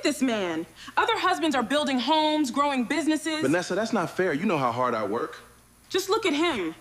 at this man. Other husbands are building homes, growing businesses. Vanessa, that's not fair. You know how hard I work. Just look at him.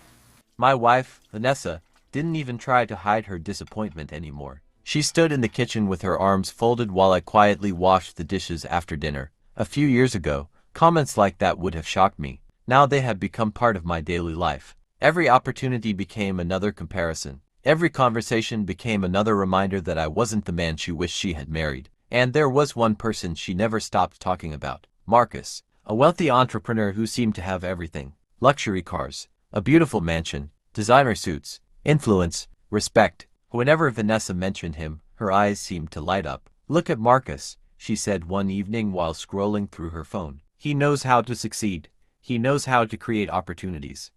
My wife, Vanessa, didn't even try to hide her disappointment anymore. She stood in the kitchen with her arms folded while I quietly washed the dishes after dinner. A few years ago, comments like that would have shocked me. Now they have become part of my daily life. Every opportunity became another comparison. Every conversation became another reminder that I wasn't the man she wished she had married. And there was one person she never stopped talking about. Marcus, a wealthy entrepreneur who seemed to have everything. Luxury cars, a beautiful mansion, designer suits, influence, respect. Whenever Vanessa mentioned him, her eyes seemed to light up. "Look at Marcus," she said one evening while scrolling through her phone. "He knows how to succeed. He knows how to create opportunities.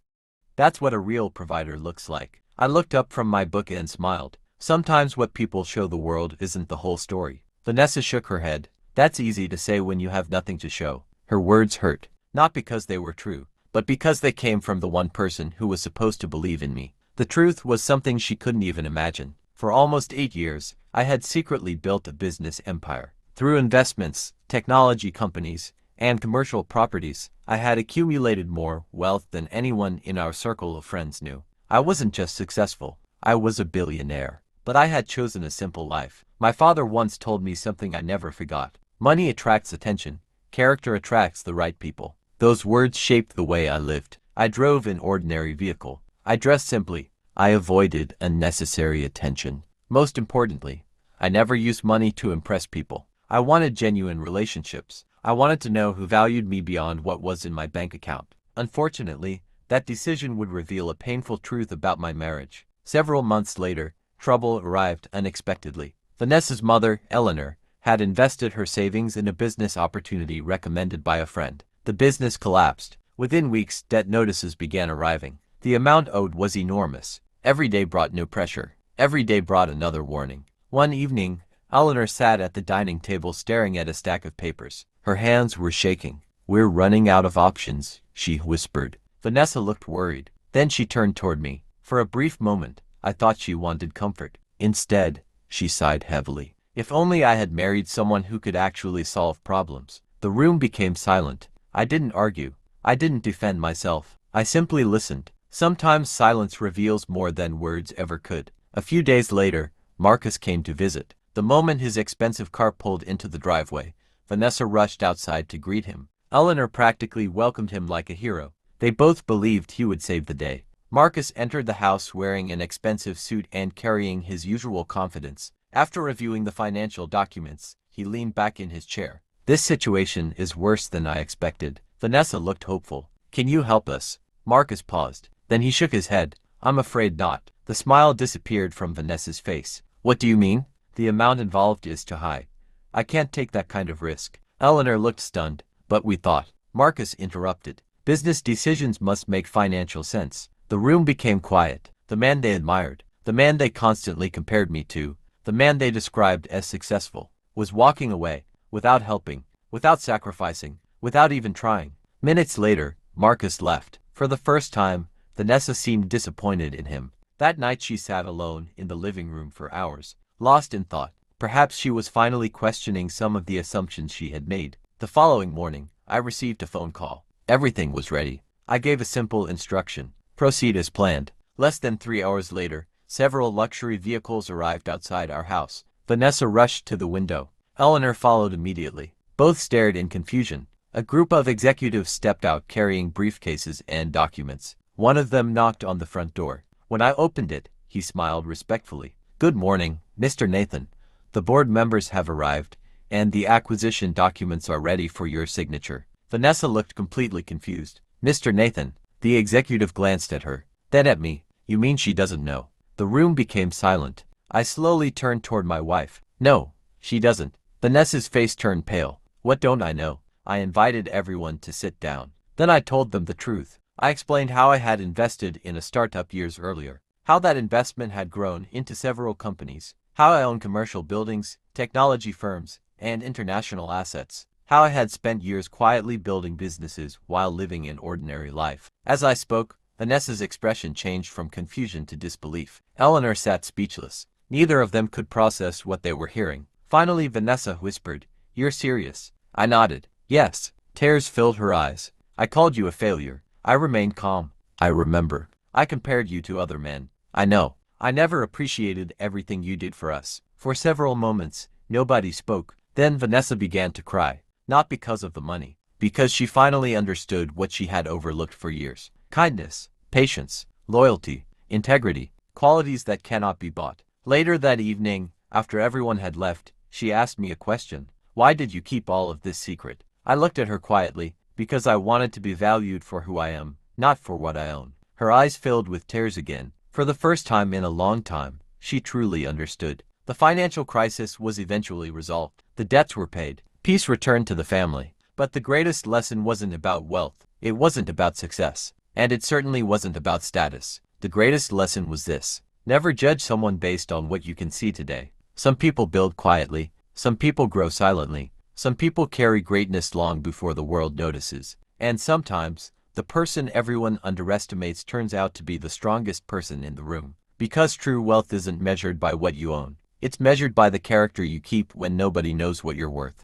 That's what a real provider looks like." I looked up from my book and smiled. Sometimes what people show the world isn't the whole story. Vanessa shook her head. "That's easy to say when you have nothing to show." Her words hurt, not because they were true, but because they came from the one person who was supposed to believe in me. The truth was something she couldn't even imagine. For almost 8 years, I had secretly built a business empire. Through investments, technology companies, and commercial properties, I had accumulated more wealth than anyone in our circle of friends knew. I wasn't just successful, I was a billionaire. But I had chosen a simple life. My father once told me something I never forgot. Money attracts attention. Character attracts the right people. Those words shaped the way I lived. I drove an ordinary vehicle. I dressed simply. I avoided unnecessary attention. Most importantly, I never used money to impress people. I wanted genuine relationships. I wanted to know who valued me beyond what was in my bank account. Unfortunately, that decision would reveal a painful truth about my marriage. Several months later, trouble arrived unexpectedly. Vanessa's mother, Eleanor, had invested her savings in a business opportunity recommended by a friend. The business collapsed. Within weeks, debt notices began arriving. The amount owed was enormous. Every day brought new pressure. Every day brought another warning. One evening, Eleanor sat at the dining table staring at a stack of papers. Her hands were shaking. "We're running out of options," she whispered. Vanessa looked worried. Then she turned toward me. For a brief moment, I thought she wanted comfort. Instead, she sighed heavily. If only I had married someone who could actually solve problems. The room became silent. I didn't argue. I didn't defend myself. I simply listened. Sometimes silence reveals more than words ever could. A few days later, Marcus came to visit. The moment his expensive car pulled into the driveway, Vanessa rushed outside to greet him. Eleanor practically welcomed him like a hero. They both believed he would save the day. Marcus entered the house wearing an expensive suit and carrying his usual confidence. After reviewing the financial documents, he leaned back in his chair. "This situation is worse than I expected." Vanessa looked hopeful. "Can you help us?" Marcus paused. Then he shook his head. "I'm afraid not." The smile disappeared from Vanessa's face. "What do you mean?" "The amount involved is too high. I can't take that kind of risk." Eleanor looked stunned. "But we thought." Marcus interrupted. "Business decisions must make financial sense." The room became quiet. The man they admired, the man they constantly compared me to, the man they described as successful, was walking away, without helping, without sacrificing, without even trying. Minutes later, Marcus left. For the first time, Vanessa seemed disappointed in him. That night she sat alone in the living room for hours, lost in thought. Perhaps she was finally questioning some of the assumptions she had made. The following morning, I received a phone call. Everything was ready. I gave a simple instruction. Proceed as planned. Less than 3 hours later, several luxury vehicles arrived outside our house. Vanessa rushed to the window. Eleanor followed immediately. Both stared in confusion. A group of executives stepped out carrying briefcases and documents. One of them knocked on the front door. When I opened it, he smiled respectfully. "Good morning, Mr. Nathan. The board members have arrived, and the acquisition documents are ready for your signature." Vanessa looked completely confused. "Mr. Nathan." The executive glanced at her, then at me. "You mean she doesn't know?" The room became silent. I slowly turned toward my wife. "No, she doesn't." Vanessa's face turned pale. "What don't I know?" I invited everyone to sit down. Then I told them the truth. I explained how I had invested in a startup years earlier, how that investment had grown into several companies, how I own commercial buildings, technology firms, and international assets, how I had spent years quietly building businesses while living an ordinary life. As I spoke, Vanessa's expression changed from confusion to disbelief. Eleanor sat speechless. Neither of them could process what they were hearing. Finally, Vanessa whispered, You're serious? I nodded. Yes. Tears filled her eyes. I called you a failure. I remained calm. I remember. I compared you to other men. I know. I never appreciated everything you did for us. For several moments, nobody spoke. Then Vanessa began to cry. Not because of the money. Because she finally understood what she had overlooked for years. Kindness, patience, loyalty, integrity, qualities that cannot be bought. Later that evening, after everyone had left, she asked me a question. Why did you keep all of this secret? I looked at her quietly, because I wanted to be valued for who I am, not for what I own. Her eyes filled with tears again. For the first time in a long time, she truly understood. The financial crisis was eventually resolved. The debts were paid. Peace returned to the family. But the greatest lesson wasn't about wealth. It wasn't about success. And it certainly wasn't about status. The greatest lesson was this. Never judge someone based on what you can see today. Some people build quietly. Some people grow silently. Some people carry greatness long before the world notices. And sometimes, the person everyone underestimates turns out to be the strongest person in the room. Because true wealth isn't measured by what you own. It's measured by the character you keep when nobody knows what you're worth.